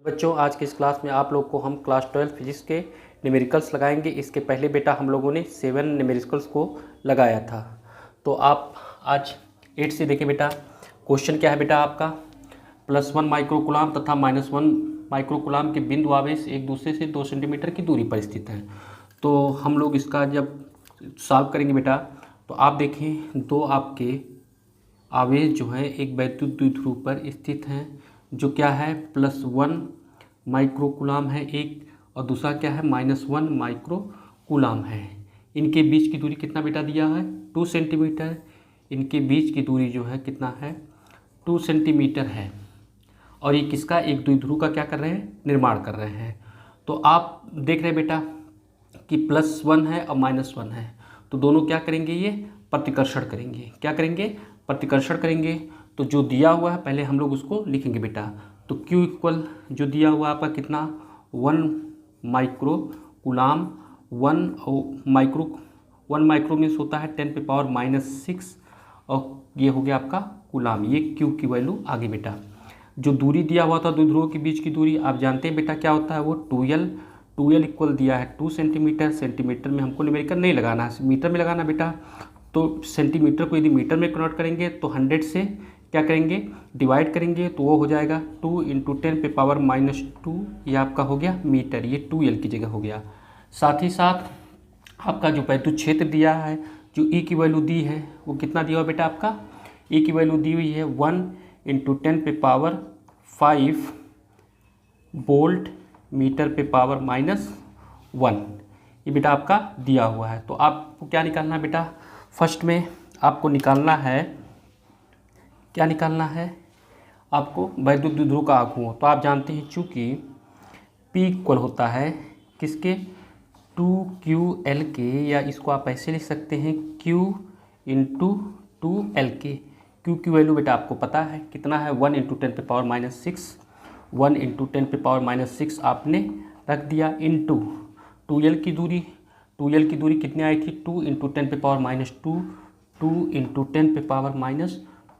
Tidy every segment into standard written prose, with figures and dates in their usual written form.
बच्चों, आज की इस क्लास में आप लोग को हम क्लास 12 फिजिक्स के न्यूमेरिकल्स लगाएंगे। इसके पहले बेटा हम लोगों ने 7 न्यूमेरिकल्स को लगाया था। तो आप आज 8 से देखिए बेटा। क्वेश्चन क्या है बेटा आपका, +1 माइक्रोकुलाम तथा -1 माइक्रोकुलाम के बिंदु आवेश एक दूसरे से 2 सेंटीमीटर की दूरी पर स्थित हैं। तो हम लोग इसका जब सॉल्व करेंगे बेटा, तो आप देखें दो आपके आवेश जो है एक वैद्युत द्विध्रुव पर स्थित हैं, जो क्या है +1 माइक्रोकुलाम है एक, और दूसरा क्या है -1 माइक्रोकुलाम है। इनके बीच की दूरी कितना बेटा दिया है 2 सेंटीमीटर। इनके बीच की दूरी जो है कितना है 2 सेंटीमीटर है। और ये किसका, एक द्विध्रुव का क्या कर रहे हैं, निर्माण कर रहे हैं। तो आप देख रहे हैं बेटा कि +1 है और -1 है, तो दोनों क्या करेंगे, ये प्रतिकर्षण करेंगे। क्या करेंगे, प्रतिकर्षण करेंगे। तो जो दिया हुआ है पहले हम लोग उसको लिखेंगे बेटा। तो Q इक्वल जो दिया हुआ आपका कितना 1 माइक्रोकुलाम। 1 माइक्रो मीन्स होता है 10⁻⁻⁶, और ये हो गया आपका कुलाम। ये Q की वैल्यू आ गई बेटा। जो दूरी दिया हुआ था द्विध्रुवों के बीच की दूरी आप जानते हैं बेटा क्या होता है, वो 2L इक्वल दिया है 2 सेंटीमीटर। सेंटीमीटर में हमको न्यूमेरिकल नहीं लगाना है, मीटर में लगाना बेटा। तो सेंटीमीटर को यदि मीटर में कन्वर्ट करेंगे तो 100 से क्या करेंगे, डिवाइड करेंगे, तो वो हो जाएगा 2 × 10⁻⁻²। ये आपका हो गया मीटर, ये 2L की जगह हो गया। साथ ही साथ आपका जो वैद्युत क्षेत्र दिया है, जो E की वैल्यू दी है, वो कितना दिया हुआ बेटा आपका, E की वैल्यू दी हुई है 1 × 10⁵ वोल्ट मीटर/-1। ये बेटा आपका दिया हुआ है। तो आपको क्या निकालना है बेटा, फर्स्ट में आपको निकालना है, क्या निकालना है आपको, वैद्युत द्विध्रुव का आघूर्ण। तो आप जानते हैं चूँकि P इक्वल होता है किसके, 2QL के, या इसको आप ऐसे लिख सकते हैं Q × 2L के। Q की वैल्यू बेटा आपको पता है कितना है, 1 × 10⁻⁻6। 1 × 10⁻⁻6 आपने रख दिया इंटू 2L की दूरी। 2L की दूरी कितनी आई थी, 2 × 10⁻², 2 × 10⁻²।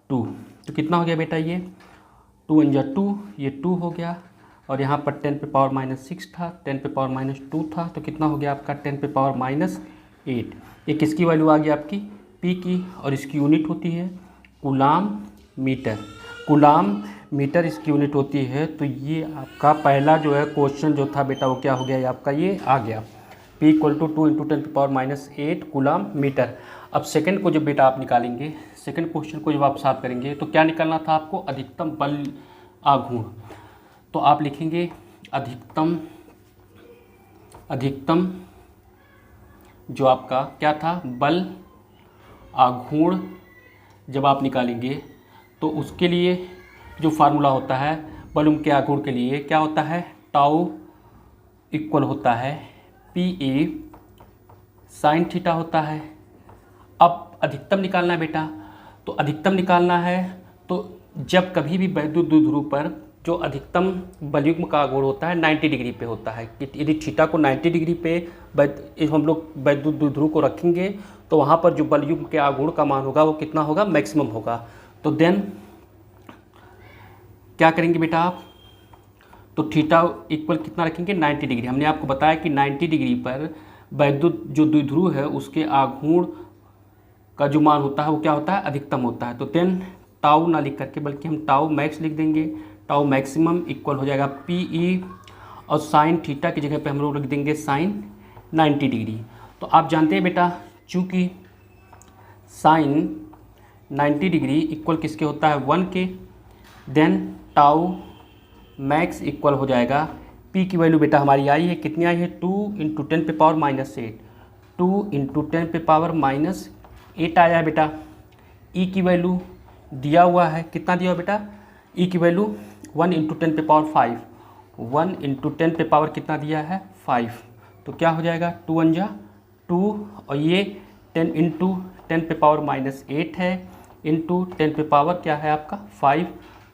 तो कितना हो गया बेटा, ये 2 × 2, ये 2 हो गया, और यहाँ पर 10⁻⁻6 था, 10⁻⁻2 था, तो कितना हो गया आपका 10⁻⁸। ये किसकी वैल्यू आ गई आपकी, P की, और इसकी यूनिट होती है कुलाम मीटर। कुलाम मीटर इसकी यूनिट होती है। तो ये आपका पहला जो है क्वेश्चन जो था बेटा, वो क्या हो गया, ये आपका ये आ गया P equal to 2 × 10⁻⁸ coulomb metre. अब सेकंड को जब बेटा आप निकालेंगे, सेकंड क्वेश्चन को जब आप सॉल्व करेंगे, तो क्या निकालना था आपको, अधिकतम बल आघूर्ण। तो आप लिखेंगे अधिकतम जो आपका क्या था, बल आघूर्ण जब आप निकालेंगे, तो उसके लिए जो फार्मूला होता है बलूम के आघूर्ण के लिए, क्या होता है, टाउ इक्वल होता है PA sin θ होता है। अब अधिकतम निकालना है बेटा, तो अधिकतम निकालना है, तो जब कभी भी वैद्युत द्विध्रुव पर जो अधिकतम बलयुग्म का आघूर्ण होता है 90 डिग्री पे होता है। यदि थीटा को 90 डिग्री पे हम लोग वैद्युत द्विध्रुव को रखेंगे, तो वहाँ पर जो बलयुग्म के आघूर्ण का मान होगा वो कितना होगा, मैक्सिमम होगा। तो देन क्या करेंगे बेटा आप, तो थीटा इक्वल कितना रखेंगे, 90 डिग्री। हमने आपको बताया कि 90 डिग्री पर वैद्युत जो द्विध्रुव है उसके आघूर्ण का जो मान होता है वो क्या होता है, अधिकतम होता है। तो देन टाउ ना लिख करके बल्कि हम टाउ मैक्स लिख देंगे। टाउ मैक्सिमम इक्वल हो जाएगा PE, और साइन थीटा की जगह पे हम लोग लिख देंगे साइन 90 डिग्री। तो आप जानते हैं बेटा, चूँकि साइन 90 डिग्री इक्वल किसके होता है, 1 के, देन टाउ मैक्स इक्वल हो जाएगा, P की वैल्यू बेटा हमारी आई है, कितनी आई है, 2 × 10⁻⁸। 2 × 10⁻⁸ आया है बेटा। E की वैल्यू दिया हुआ है, कितना दिया हुआ बेटा, E की वैल्यू 1 × 10⁵। 1 × 10 कितना दिया है, 5। तो क्या हो जाएगा, 2 × 2, और ये 10 × 10⁻⁸ है, इंटू 10 क्या है आपका 5।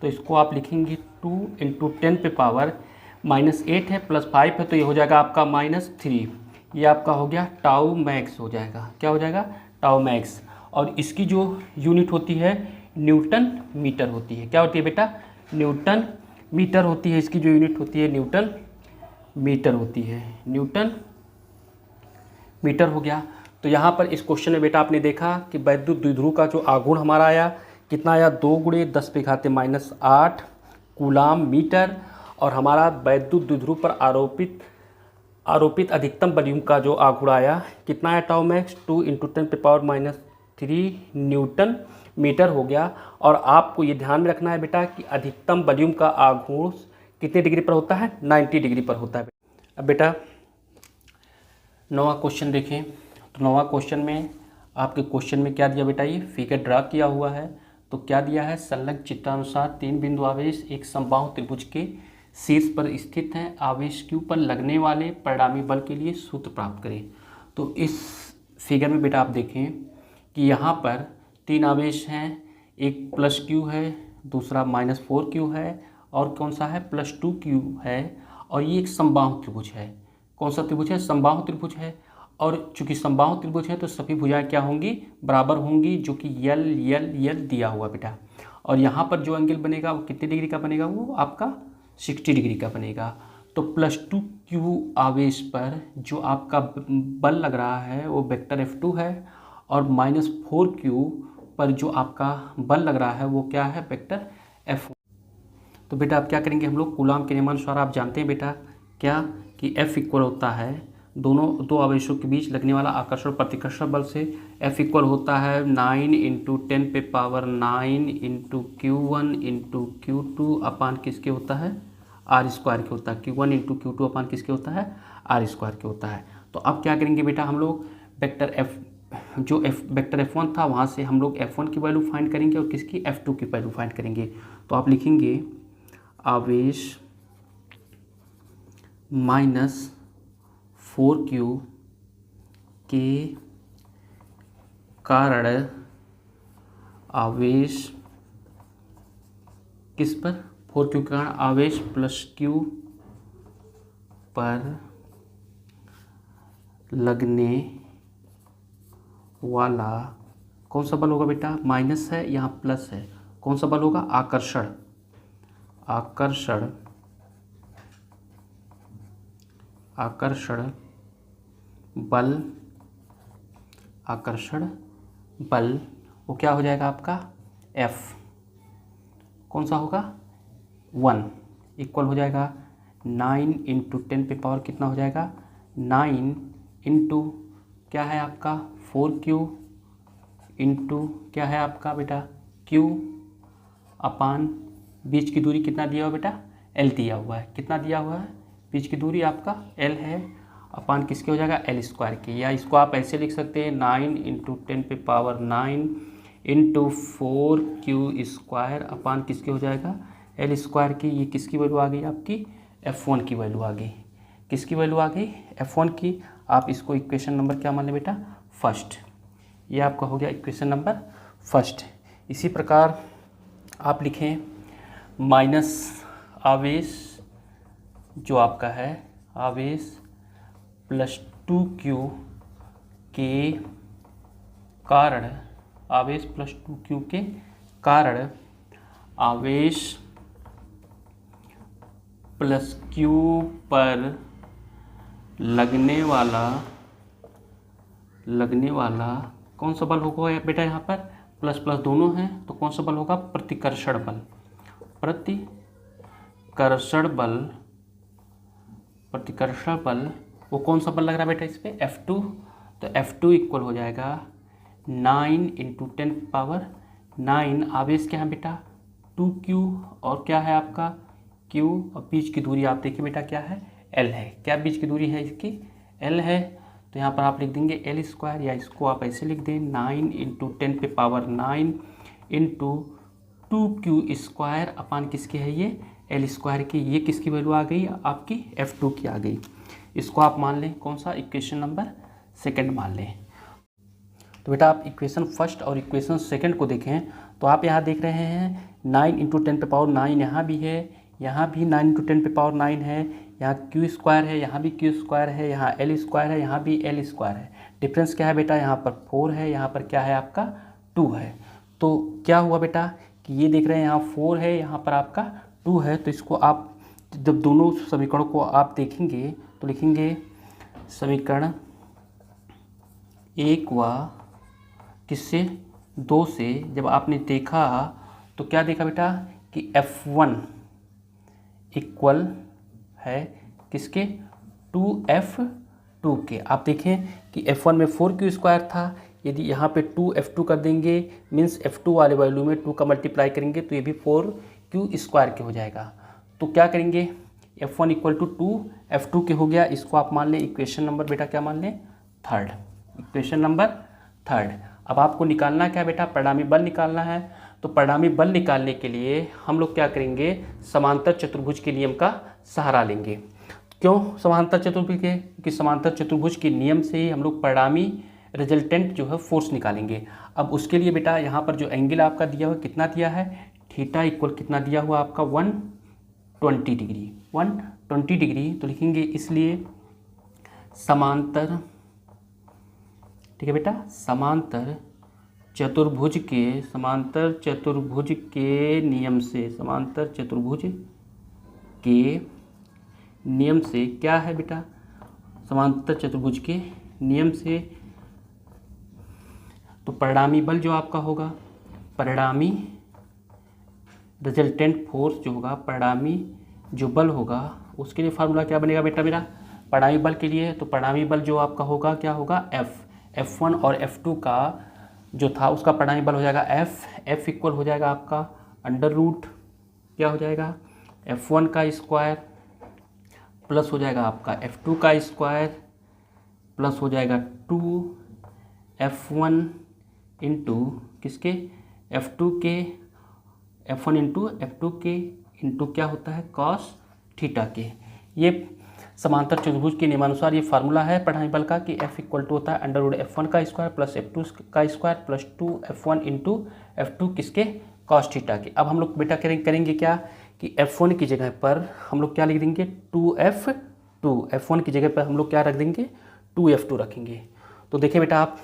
तो इसको आप लिखेंगे 2 × 10⁻⁸ है, +5 है, तो ये हो जाएगा आपका -3। ये आपका हो गया टाउ मैक्स हो जाएगा। क्या हो जाएगा, टाउ मैक्स। और इसकी जो यूनिट होती है न्यूटन मीटर होती है। क्या होती है बेटा, न्यूटन मीटर होती है, इसकी जो यूनिट होती है न्यूटन मीटर होती है, न्यूटन मीटर हो गया। तो यहाँ पर इस क्वेश्चन में बेटा आपने देखा कि वैद्युत द्विध्रुव का जो आघूर्ण हमारा आया कितना आया, 2 × 10⁸ कूलाम मीटर, और हमारा वैद्युत द्विध्रुव पर आरोपित अधिकतम वॉल्यूम का जो आघूर्ण आया कितना है, टाउ मैक्स 2 × 10⁻³ न्यूटन मीटर हो गया। और आपको ये ध्यान में रखना है बेटा कि अधिकतम वॉल्यूम का आघूर्ण कितने डिग्री पर होता है, 90 डिग्री पर होता है। अब बेटा 9वां क्वेश्चन देखें। तो 9वां क्वेश्चन में आपके क्वेश्चन में क्या दिया बेटा, ये फिगर ड्रा किया हुआ है। तो क्या दिया है, संलग्न चित्रानुसार 3 बिंदु आवेश एक समबाहु त्रिभुज के शीर्ष पर स्थित हैं, आवेश Q पर लगने वाले परिणामी बल के लिए सूत्र प्राप्त करें। तो इस फिगर में बेटा आप देखें कि यहाँ पर 3 आवेश हैं, एक +Q है, दूसरा -4Q है, और कौन सा है, +2Q है, और ये एक समबाहु त्रिभुज है। कौन सा त्रिभुज है, समबाहु त्रिभुज है। और चूंकि समबाहु त्रिभुज है तो सभी भुजाएं क्या होंगी, बराबर होंगी, जो कि यल यल यल दिया हुआ बेटा। और यहाँ पर जो एंगल बनेगा वो कितने डिग्री का बनेगा, वो आपका 60 डिग्री का बनेगा। तो +2Q आवेश पर जो आपका बल लग रहा है वो वेक्टर F2 है, और -4Q पर जो आपका बल लग रहा है वो क्या है, वेक्टर F1। तो बेटा आप क्या करेंगे, हम लोग कूलाम के नियमानुसार आप जानते हैं बेटा क्या कि F इक्वल होता है दो आवेशों के बीच लगने वाला आकर्षण प्रतिकर्षण बल से। F इक्वल होता है 9 × 10⁹ Q1 × Q2 अपान किसके होता है, R² के होता है। Q1 × Q2 अपान किसके होता है, R² के होता है। तो अब क्या करेंगे बेटा, हम लोग वेक्टर वेक्टर F1 था वहाँ से हम लोग F1 की वैल्यू फाइंड करेंगे और किसकी, F2 की वैल्यू फाइंड करेंगे। तो आप लिखेंगे आवेश -4Q के कारण आवेश किस पर, 4Q के कारण आवेश +Q पर लगने वाला कौन सा बल होगा बेटा, माइनस है यहाँ प्लस है, कौन सा बल होगा, आकर्षण बल वो क्या हो जाएगा आपका, F कौन सा होगा, 1 इक्वल हो जाएगा 9 × 10⁻, कितना हो जाएगा, 9 इंटू क्या है आपका 4Q इंटू क्या है आपका बेटा Q अपान बीच की दूरी कितना दिया हुआ बेटा, L दिया हुआ है। कितना दिया हुआ है, बीच की दूरी आपका L है, अपान किसके हो जाएगा, L² के। या इसको आप ऐसे लिख सकते हैं 9 × 10⁹ इंटू 4Q² अपान किसके हो जाएगा, L² की। ये किसकी वैल्यू आ गई आपकी, F1 की वैल्यू आ गई। किसकी वैल्यू आ गई, F1 की। आप इसको इक्वेशन नंबर क्या मान लें बेटा, फर्स्ट। ये आपका हो गया इक्वेशन नंबर फर्स्ट। इसी प्रकार आप लिखें माइनस आवेश जो आपका है, आवेश +2Q के कारण, आवेश +2Q के कारण आवेश +Q पर लगने वाला कौन सा बल होगा बेटा, यहाँ पर प्लस प्लस दोनों हैं तो कौन सा बल होगा, प्रतिकर्षण बल वो कौन सा बल लग रहा है बेटा इस पर, F2। तो F2 इक्वल हो जाएगा 9 × 10⁹ आवेश क्या है बेटा 2Q और क्या है आपका Q, और बीच की दूरी आप देखिए बेटा क्या है, L है। क्या बीच की दूरी है इसकी, L है। तो यहाँ पर आप लिख देंगे L², या इसको आप ऐसे लिख दें 9 × 10⁹ इंटू 2Q² अपान किसके है ये, L² की। ये किसकी वैल्यू आ गई आपकी, F2 की आ गई। इसको आप मान लें कौन सा, इक्वेशन नंबर सेकंड मान लें। तो बेटा आप इक्वेशन फर्स्ट और इक्वेशन सेकंड को देखें तो आप यहाँ देख रहे हैं 9 × 10⁹ यहाँ भी है, यहाँ भी 9 × 10⁹ है, यहाँ Q² है, यहाँ भी Q² है, यहाँ L² है, यहाँ भी L² है। डिफरेंस क्या है बेटा, यहाँ पर 4 है, यहाँ पर क्या है आपका 2 है। तो क्या हुआ बेटा कि ये देख रहे हैं यहाँ 4 है, यहाँ पर आपका 2 है, तो इसको आप जब दोनों समीकरणों को आप देखेंगे तो लिखेंगे समीकरण 1 व किससे 2 से जब आपने देखा तो क्या देखा बेटा कि F1 इक्वल है किसके 2F2 के। आप देखें कि F1 में 4Q² था, यदि यहाँ पे 2F2 कर देंगे मीन्स F2 वाले वैल्यू में 2 का मल्टीप्लाई करेंगे तो ये भी 4Q² के हो जाएगा। तो क्या करेंगे F1 इक्वल टू 2F2 के हो गया। इसको आप मान लें इक्वेशन नंबर बेटा क्या मान लें थर्ड, इक्वेशन नंबर थर्ड। अब आपको निकालना क्या बेटा परिणामी बल निकालना है। तो परिणामी बल निकालने के लिए हम लोग क्या करेंगे समांतर चतुर्भुज के नियम का सहारा लेंगे। क्यों समांतर चतुर्भुज के, क्योंकि समांतर चतुर्भुज के नियम से ही हम लोग परिणामी रिजल्टेंट जो है फोर्स निकालेंगे। अब उसके लिए बेटा यहाँ पर जो एंगल आपका दिया हुआ कितना दिया है थीटा इक्वल कितना दिया हुआ आपका 120 डिग्री, 120 डिग्री। तो लिखेंगे इसलिए समांतर, ठीक है बेटा, समांतर चतुर्भुज के नियम से, समांतर चतुर्भुज के नियम से क्या है बेटा, समांतर चतुर्भुज के नियम से तो परिणामी बल जो आपका होगा, परिणामी रिजल्टेंट फोर्स जो होगा, परिणामी जो बल होगा उसके लिए फार्मूला क्या बनेगा बेटा मेरा परिणामी बल के लिए। तो परिणामी बल जो आपका होगा क्या होगा F1 और F2 का जो था उसका परिणामी बल हो जाएगा F इक्वल हो जाएगा आपका अंडर रूट क्या हो जाएगा F1 का स्क्वायर प्लस हो जाएगा आपका F2 का स्क्वायर प्लस हो जाएगा 2F1 इंटू किसके F2 के, F1 इंटू F2 के इंटू क्या होता है कॉस थीटा के। ये समांतर चतुर्भुज के नियमानुसार ये फार्मूला है परिणामी बल का कि F इक्वल टू होता है अंडर रूट F1 का स्क्वायर प्लस F2 का square plus 2F1 into F2 किसके कॉस थीटा के। अब हम लोग बेटा करेंगे क्या कि F1 की जगह पर हम लोग क्या लिख देंगे 2F2, F1 की जगह पर हम लोग क्या रख देंगे 2F2 रखेंगे। तो देखिए बेटा आप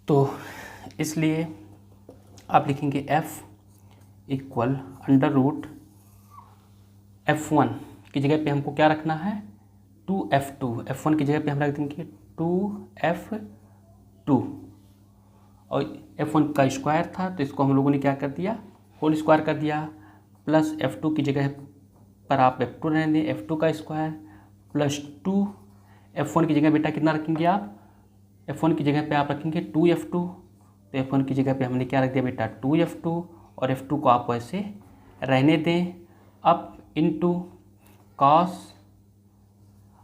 तो इसलिए आप लिखेंगे F equal under root F1 की जगह पे हमको क्या रखना है 2F2, F1 की जगह पे हम रख देंगे 2F2 और F1 का स्क्वायर था तो इसको हम लोगों ने क्या कर दिया होल स्क्वायर कर दिया प्लस F2 की जगह पर आप F2 रहने दें F2 का स्क्वायर प्लस 2 F1 की जगह बेटा कितना रखेंगे आप F1 की जगह पे आप रखेंगे 2F2, तो F1 की जगह पे हमने क्या रख दिया बेटा 2F2 और F2 को आप वैसे रहने दें। अब इनटू कॉस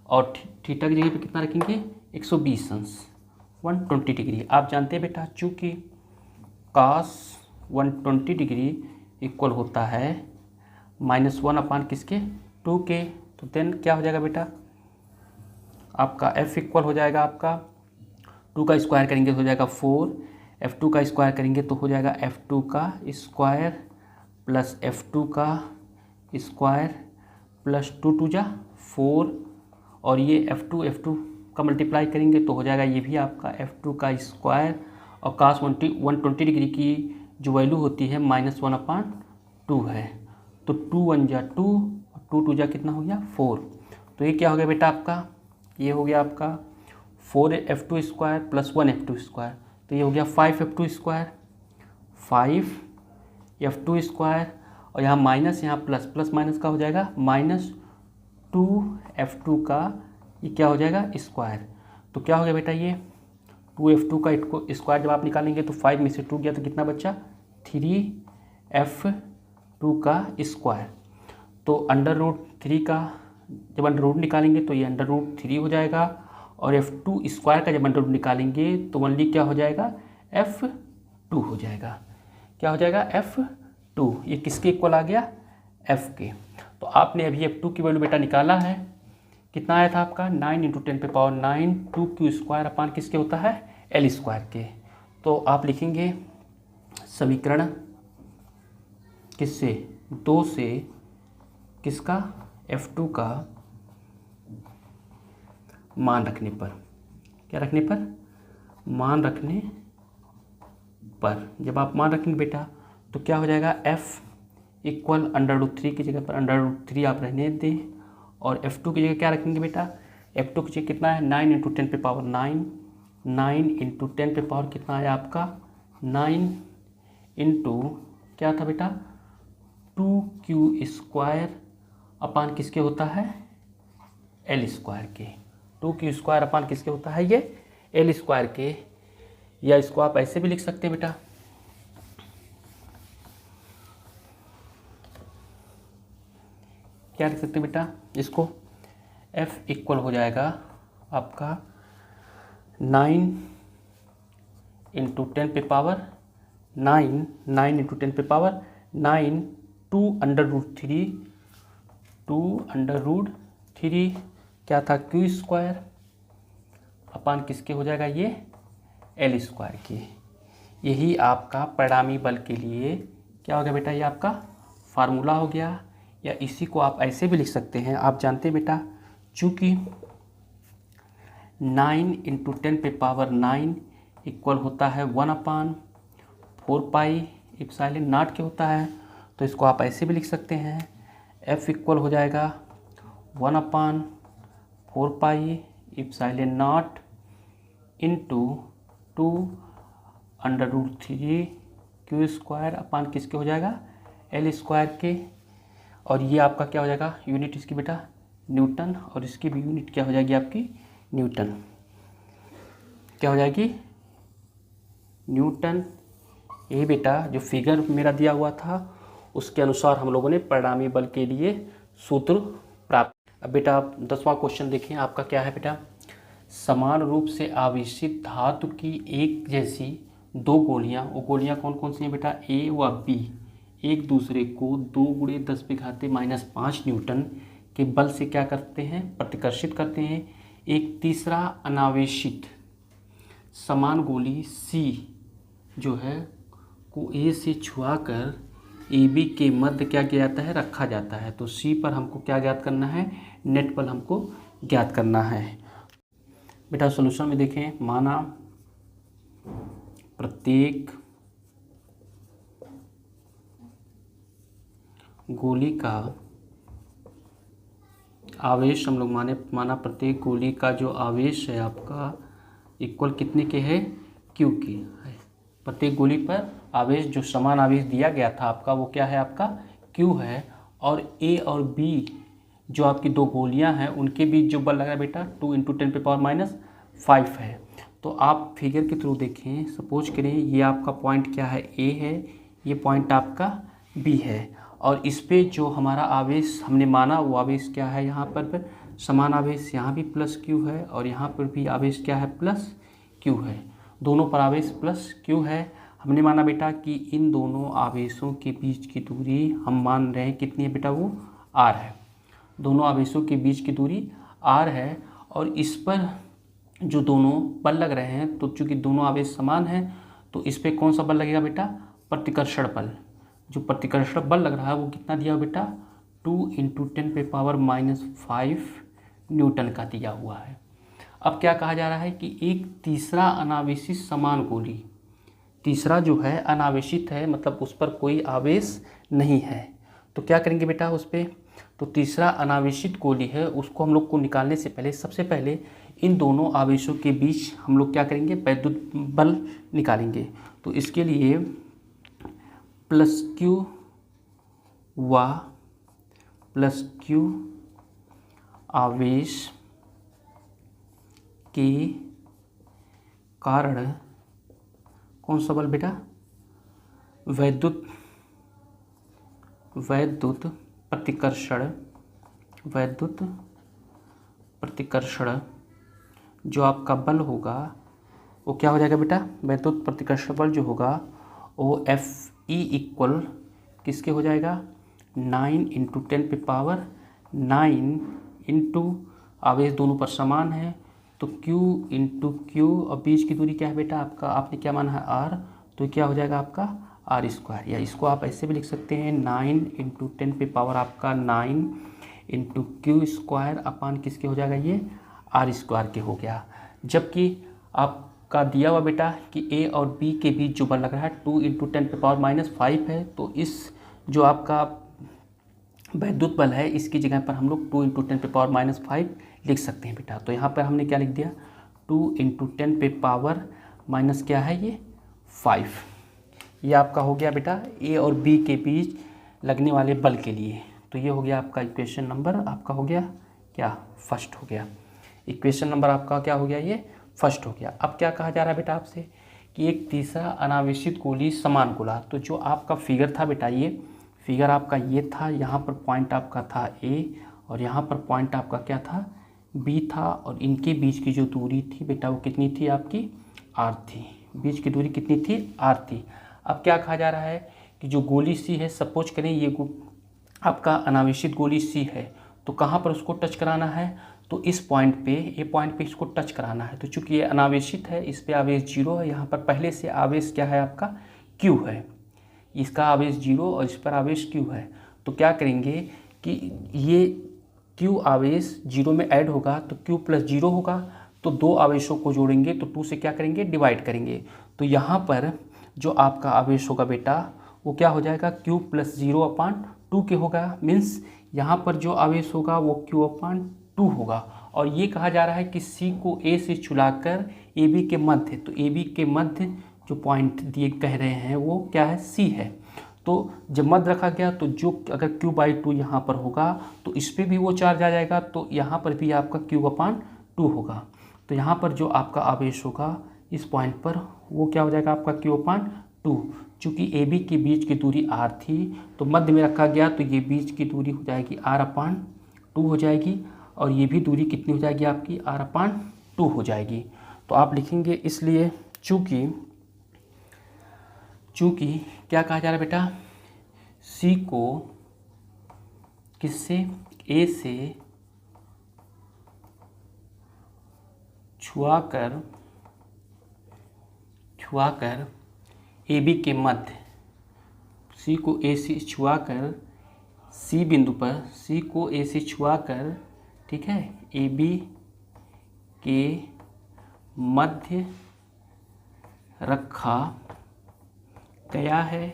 और थीटा की जगह पे कितना रखेंगे 120 अंश 120 डिग्री। आप जानते हैं बेटा चूँकि कॉस 120 डिग्री इक्वल होता है -1 अपान किसके 2 के। तो देन क्या हो जाएगा बेटा आपका F इक्वल हो जाएगा आपका 2 का स्क्वायर करेंगे तो हो जाएगा 4, F2 का स्क्वायर करेंगे तो हो जाएगा F2 का स्क्वायर प्लस F2 का स्क्वायर प्लस 2 2 जा 4 और ये F2 का मल्टीप्लाई करेंगे तो हो जाएगा ये भी आपका F2 का स्क्वायर और cos 120 डिग्री की जो वैल्यू होती है -1/2 है। तो 2 1 जा 2 और 2 2 जा कितना हो गया 4। तो ये क्या हो गया बेटा आपका ये हो गया आपका 4F2 square plus 1F2 square तो ये हो गया 5F2 स्क्वायर 5F2 स्क्वायर और यहाँ माइनस यहाँ प्लस प्लस माइनस का हो जाएगा -2F2 का ये क्या हो जाएगा स्क्वायर। तो क्या हो गया बेटा ये 2F2 का स्क्वायर जब आप निकालेंगे तो 5 में से 2 गया तो कितना बच्चा 3F2 का स्क्वायर। तो अंडर रूट 3 का जब अंडर रूट निकालेंगे तो ये अंडर रूट 3 हो जाएगा और F2 स्क्वायर का जब अंडर रूट निकालेंगे तो ओनली क्या हो जाएगा F2 हो जाएगा। क्या हो जाएगा F2। ये किसके इक्वल आ गया F के। तो आपने अभी F2 की वैल्यू बेटा निकाला है कितना आया था आपका 9 × 10⁹ 2Q² अपान किसके होता है L स्क्वायर के। तो आप लिखेंगे समीकरण किससे 2 से किसका F2 का मान रखने पर क्या रखने पर, मान रखने पर। जब आप मान रखेंगे बेटा तो क्या हो जाएगा, f इक्वल √3 की जगह पर √3 आप रहने दें, और f2 की जगह क्या रखेंगे बेटा, f2 की जगह कितना है 9 × 10 पे पावर 9, 9 × 10 पे पावर कितना आया आपका 9 इंटू क्या था बेटा 2q² अपान किसके होता है l² के, 2q² अपान किसके होता है ये l² के, या इसको आप ऐसे भी लिख सकते हैं बेटा, क्या लिख सकते हैं बेटा इसको, f इक्वल हो जाएगा आपका 9 × 10 पे पावर 9, 9 × 10 पे पावर 9, 2√3 क्या था q² अपान किसके हो जाएगा ये l² के। यही आपका परिणामी बल के लिए क्या हो गया बेटा, ये आपका फार्मूला हो गया, या इसी को आप ऐसे भी लिख सकते हैं। आप जानते हैं बेटा चूँकि 9 × 10 पे पावर 9 इक्वल होता है 1/4 एप्सिलॉन नॉट के होता है, तो इसको आप ऐसे भी लिख सकते हैं, f इक्वल हो जाएगा 1/4 एप्सिलॉन नॉट इंटू 2√3 q² अपान किसके हो जाएगा l² के, और ये आपका क्या हो जाएगा यूनिट इसकी बेटा न्यूटन, और इसकी भी यूनिट क्या हो जाएगी आपकी न्यूटन, क्या हो जाएगी न्यूटन। ये बेटा जो फिगर मेरा दिया हुआ था उसके अनुसार हम लोगों ने परिणामी बल के लिए सूत्र प्राप्त। अब बेटा आप 10वां क्वेश्चन देखें, आपका क्या है बेटा, समान रूप से आवेशित धातु की एक जैसी दो गोलियां, वो गोलियां कौन कौन सी हैं बेटा A व B, एक दूसरे को 2 × 10⁻⁻5 न्यूटन के बल से क्या करते हैं प्रतिकर्षित करते हैं। एक तीसरा अनावेशित समान गोली C जो है को A से छुआकर AB के मध्य क्या किया जाता है रखा जाता है, तो C पर हमको क्या ज्ञात करना है, नेट बल हमको ज्ञात करना है। बेटा सॉल्यूशन में देखें, माना प्रत्येक गोली का आवेश, हम लोग माना प्रत्येक गोली का जो आवेश है आपका इक्वल कितने के है Q के है। प्रत्येक गोली पर आवेश जो समान आवेश दिया गया था आपका वो क्या है आपका Q है, और A और B जो आपकी दो गोलियां हैं उनके बीच जो बल लगा है बेटा 2 × 10⁻⁵ है। तो आप फिगर के थ्रू देखें, सपोज करें ये आपका पॉइंट क्या है A है, ये पॉइंट आपका B है, और इस पे जो हमारा आवेश हमने माना वो आवेश क्या है, यहाँ पर समान आवेश यहाँ भी +Q है और यहाँ पर भी आवेश क्या है +Q है, दोनों पर आवेश +Q है। हमने माना बेटा कि इन दोनों आवेशों के बीच की दूरी हम मान रहे हैं कितनी है बेटा, वो R है, दोनों आवेशों के बीच की दूरी R है, और इस पर जो दोनों बल लग रहे हैं, तो चूँकि दोनों आवेश समान हैं तो इस पर कौन सा बल लगेगा बेटा, प्रतिकर्षण बल। जो प्रतिकर्षण बल लग रहा है वो कितना दिया बेटा 2 × 10⁻⁵ न्यूटन का दिया हुआ है। अब क्या कहा जा रहा है कि एक तीसरा अनावेशित समान गोली, तीसरा जो है अनावेशित है मतलब उस पर कोई आवेश नहीं है, तो क्या करेंगे बेटा उस पर, तो तीसरा अनावेशित गोली है उसको हम लोग को निकालने से पहले सबसे पहले इन दोनों आवेशों के बीच हम लोग क्या करेंगे वैद्युत बल निकालेंगे। तो इसके लिए +Q व +Q आवेश के कारण कौन सा बल बेटा, वैद्युत प्रतिकर्षण जो आपका बल होगा वो क्या हो जाएगा बेटा, वैद्युत प्रतिकर्षण बल जो होगा वो Fe इक्वल किसके हो जाएगा 9 × 10⁻⁹ इंटू आवेश दोनों पर समान है, तो Q × Q और बीच की दूरी क्या है बेटा आपका, आपने क्या माना है R, तो क्या हो जाएगा आपका R², या इसको आप ऐसे भी लिख सकते हैं 9 × 10⁻⁹ आपका 9 × Q² अपान किसके हो जाएगा ये R² के हो गया। जबकि आपका दिया हुआ बेटा कि ए और बी के बीच जो बल लग रहा है 2 × 10⁻⁵ है, तो इस जो आपका वैद्युत बल है इसकी जगह पर हम लोग 2 × 10⁻⁵ लिख सकते हैं बेटा। तो यहाँ पर हमने क्या लिख दिया, 2 × 10⁻⁻, क्या है ये 5। ये आपका हो गया बेटा ए और बी के बीच लगने वाले बल के लिए। तो ये हो गया आपका इक्वेशन नंबर, आपका हो गया क्या, फर्स्ट हो गया। इक्वेशन नंबर आपका क्या हो गया, ये फर्स्ट हो गया। अब क्या कहा जा रहा है बेटा आपसे कि एक तीसरा अनावेशित गोलीय समान गोला। तो जो आपका फिगर था बेटा, ये फिगर आपका ये था, यहाँ पर पॉइंट आपका था ए और यहाँ पर पॉइंट आपका क्या था, बी था, और इनके बीच की जो दूरी थी बेटा वो कितनी थी आपकी, आर थी। बीच की दूरी कितनी थी, आर थी। अब क्या कहा जा रहा है कि जो गोली सी है, सपोज करें ये आपका अनावेशित गोली सी है, तो कहाँ पर उसको टच कराना है, तो इस पॉइंट पे, ये पॉइंट पे इसको टच कराना है। तो चूंकि ये अनावेशित है, इस पे आवेश 0 है, यहाँ पर पहले से आवेश क्या है आपका, Q है, इसका आवेश 0 और इस पर आवेश Q है। तो क्या करेंगे कि ये Q आवेश 0 में ऐड होगा तो Q + 0 होगा, तो दो आवेशों को जोड़ेंगे तो 2 से क्या करेंगे, डिवाइड करेंगे। तो यहाँ पर जो आपका आवेश होगा बेटा वो क्या हो जाएगा, Q + 0/2 के होगा। मीन्स यहाँ पर जो आवेश होगा वो Q/2 होगा। और ये कहा जा रहा है कि C को A से चुलाकर AB के मध्य, तो AB के मध्य जो पॉइंट दिए कह रहे हैं वो क्या है, C है। तो जब मध्य रखा गया तो जो अगर Q/2 यहाँ पर होगा तो इस पर भी वो चार्ज आ जाएगा, तो यहाँ पर भी आपका Q/2 होगा। तो यहाँ पर जो आपका आवेश होगा इस पॉइंट पर वो क्या हो जाएगा आपका Q/2। चूँकि AB के बीच की दूरी r थी तो मध्य में रखा गया, तो ये बीच की दूरी हो जाएगी r/2 हो जाएगी, और ये भी दूरी कितनी हो जाएगी आपकी, r/2 हो जाएगी। तो आप लिखेंगे इसलिए चूँकि क्या कहा जा रहा है बेटा, C को किससे, A से छुआकर AB के मध्य, C को A से छुआकर C बिंदु पर, C को A से छुआकर, ठीक है, AB के मध्य रखा गया है।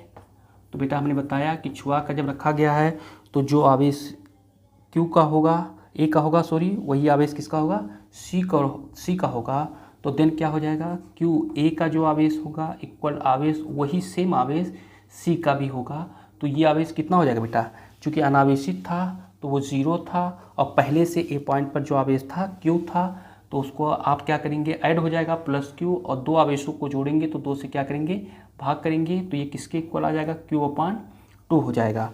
तो बेटा हमने बताया कि छुआ का जब रखा गया है तो जो आवेश Q का होगा, A का होगा, सॉरी, वही आवेश किसका होगा, C का होगा। तो देन क्या हो जाएगा, Q A का जो आवेश होगा इक्वल आवेश, वही सेम आवेश C का भी होगा। तो ये आवेश कितना हो जाएगा बेटा, चूँकि अनावेशित था तो वो 0 था, और पहले से A पॉइंट पर जो आवेश था Q था, तो उसको आप क्या करेंगे, ऐड हो जाएगा +Q, और दो आवेशों को जोड़ेंगे तो 2 से क्या करेंगे, भाग करेंगे, तो ये किसके इक्वल आ जाएगा, Q/2 हो जाएगा।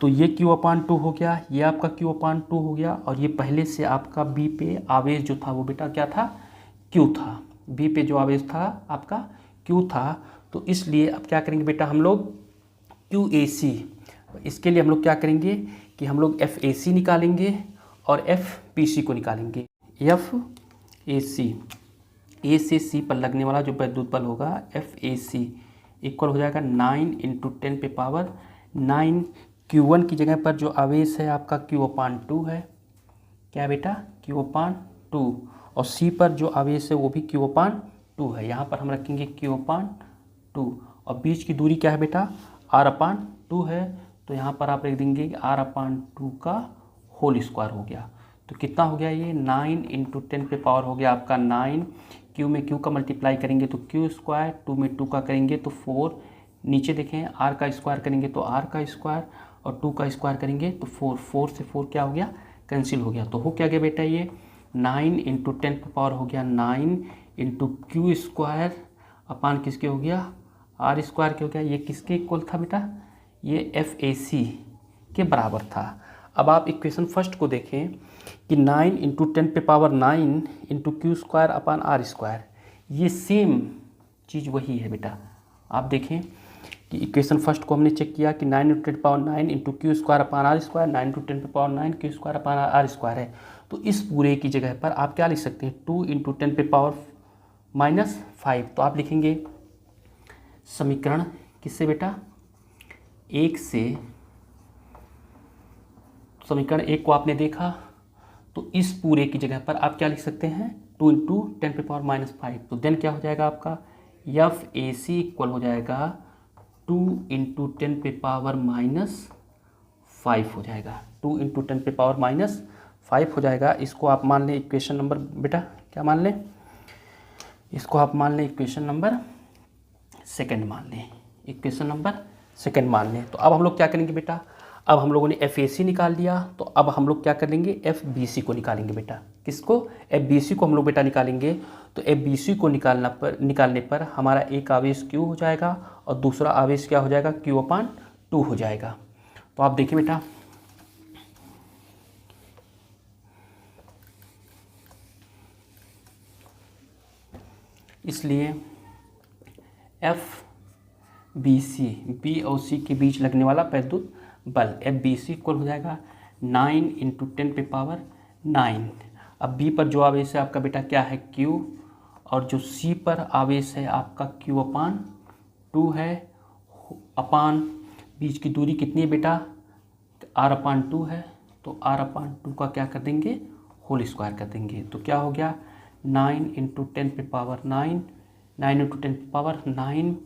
तो ये Q/2 हो गया, ये आपका Q/2 हो गया, और ये पहले से आपका B पे आवेश जो था वो बेटा क्या था, Q था। B पे जो आवेश था आपका Q था। तो इसलिए अब क्या करेंगे बेटा हम लोग, QAC, इसके लिए हम लोग क्या करेंगे कि हम लोग FAC निकालेंगे और FPC को निकालेंगे। FAC, A से C पर लगने वाला जो वैद्युत बल होगा FAC इक्वल हो जाएगा 9 × 10⁹ Q1 की जगह पर जो आवेश है आपका Q/2 है, क्या बेटा, Q/2, और C पर जो आवेश है वो भी Q/2 है। यहाँ पर हम रखेंगे Q/2, और बीच की दूरी क्या है बेटा, r/2 है। तो यहाँ पर आप लिख देंगे r/2 का होल स्क्वायर हो गया। तो कितना हो गया ये, 9 × 10 हो गया आपका 9। Q में Q का मल्टीप्लाई करेंगे तो Q², 2 में 2 का करेंगे तो 4, नीचे देखें R का स्क्वायर करेंगे तो R का स्क्वायर, और 2 का स्क्वायर करेंगे तो 4 से 4 क्या हो गया, कैंसिल हो गया। तो हो क्या गया बेटा, ये 9 × 10 हो गया 9 × Q² अपान किसके हो गया, R² के हो गया। ये किसके इक्वल था बेटा, ये FAC के बराबर था। अब आप इक्वेशन फर्स्ट को देखें कि 9 × 10⁹ × Q² अपान R², ये सेम चीज़ वही है बेटा। आप देखें कि इक्वेशन फर्स्ट को हमने चेक किया कि 9 × 10⁹ × Q² अपान R², 9 × 10⁹ Q² अपान R² है। तो इस पूरे की जगह पर आप क्या लिख सकते हैं, 2 × 10⁻⁵। तो आप लिखेंगे समीकरण किससे बेटा, 1 से, समीकरण 1 को आपने देखा, तो इस पूरे की जगह पर आप क्या लिख सकते हैं, 2 इंटू 10⁻⁵। तो देन क्या हो जाएगा आपका FAC इक्वल हो जाएगा 2 इंटू 10⁻⁵ हो जाएगा। 2 इंटू 10⁻⁵ हो जाएगा। इसको आप मान लें इक्वेशन नंबर, बेटा क्या मान लें, इसको आप मान लें इक्वेशन नंबर सेकंड मान लें, इक्वेशन नंबर सेकंड मान लें। तो अब हम लोग क्या करेंगे बेटा, अब हम लोगों ने FAC निकाल लिया, तो अब हम लोग क्या कर लेंगे, FBC को निकालेंगे बेटा। किसको, FBC को हम लोग बेटा निकालेंगे। तो FBC को निकालने पर हमारा एक आवेश Q हो जाएगा और दूसरा आवेश क्या हो जाएगा, Q/2 हो जाएगा। तो आप देखिए बेटा, इसलिए FBC, B और C के बीच लगने वाला वैद्युत बल FBC इक्वल हो जाएगा 9 इंटू 10⁹। अब B पर जो आवेश है आपका बेटा क्या है, Q, और जो C पर आवेश है आपका Q/2 है। अपान बीच की दूरी कितनी है बेटा, R/2 है। तो R/2 का क्या कर देंगे, होल स्क्वायर कर देंगे। तो क्या हो गया 9 इंटू 10⁹, 9 इंटू 10⁹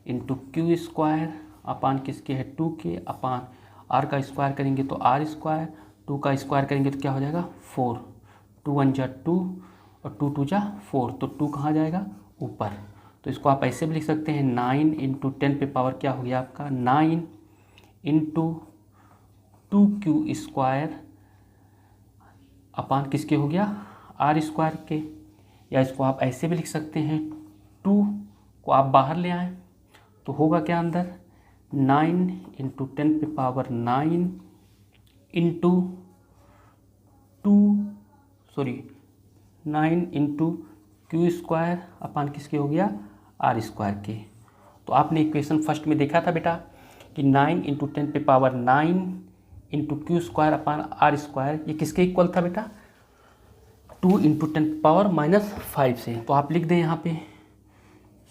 इंटू Q² अपान किसके है 2 के, अपान R का स्क्वायर करेंगे तो R², 2 का स्क्वायर करेंगे तो क्या हो जाएगा 4, 2 1 जा 2 और 2 2 जा 4, तो 2 कहाँ जाएगा ऊपर। तो इसको आप ऐसे भी लिख सकते हैं 9 इंटू 10⁻, क्या हो गया आपका 9 इंटू 2Q² अपान किसके हो गया R² के। या इसको आप ऐसे भी लिख सकते हैं 2 को आप बाहर ले आएँ तो होगा क्या अंदर 9 इंटू 10⁹ इंटू 9 इंटू Q² अपान किसके हो गया R² के। तो आपने इक्वेशन फर्स्ट में देखा था बेटा कि 9 इंटू 10⁹ इंटू Q² अपान R², ये किसके इक्वल था बेटा 2 इंटू 10⁻⁵ से। तो आप लिख दें यहाँ पे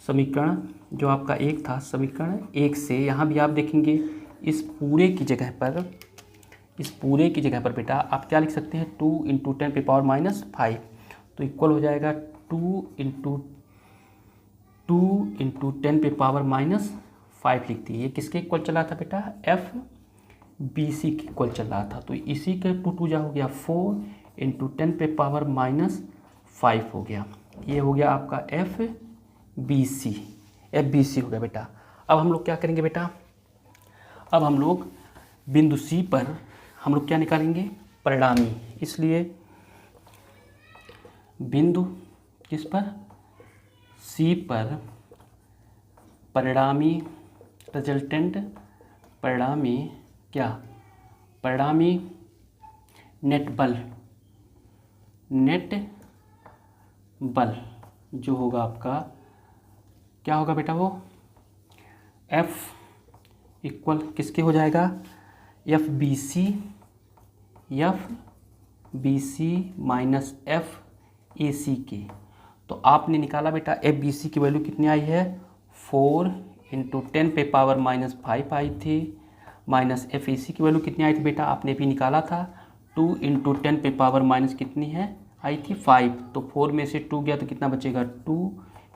समीकरण जो आपका एक था, समीकरण 1 से। यहाँ भी आप देखेंगे इस पूरे की जगह पर बेटा आप क्या लिख सकते हैं 2 इंटू 10⁻⁵। तो इक्वल हो जाएगा 2 इंटू 10⁻⁵ लिख दिए। ये किसके इक्वल चला था बेटा FBC के इक्वल चल रहा था। तो इसी के 2 2 जा हो गया 4 इंटू 10⁻⁵ हो गया। ये हो गया आपका FBC हो गया बेटा। अब हम लोग क्या करेंगे बेटा, अब हम लोग बिंदु C पर हम लोग क्या निकालेंगे, परिणामी। इसलिए बिंदु किस पर, C पर परिणामी रिजल्टेंट, परिणामी क्या, परिणामी नेट बल जो होगा आपका क्या होगा बेटा, वो F इक्वल किसके हो जाएगा FBC माइनस FAC के। तो आपने निकाला बेटा FBC की वैल्यू कितनी आई है 4 इंटू 10⁻⁵ आई थी, माइनस FAC की वैल्यू कितनी आई थी बेटा, आपने भी निकाला था 2 इंटू 10⁻⁻ कितनी है आई थी 5। तो 4 में से 2 गया तो कितना बचेगा 2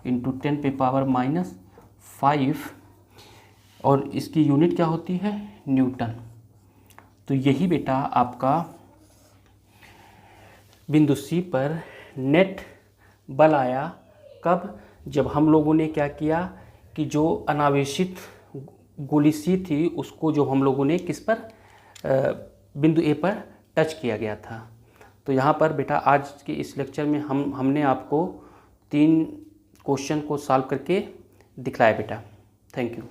इंटू 10⁻⁵, और इसकी यूनिट क्या होती है न्यूटन। तो यही बेटा आपका बिंदु C पर नेट बल आया। कब, जब हम लोगों ने क्या किया कि जो अनावेशित गोली C थी उसको जो हम लोगों ने किस पर बिंदु A पर टच किया गया था। तो यहाँ पर बेटा आज के इस लेक्चर में हमने आपको 3 क्वेश्चन को सॉल्व करके दिखलाया बेटा। Thank you.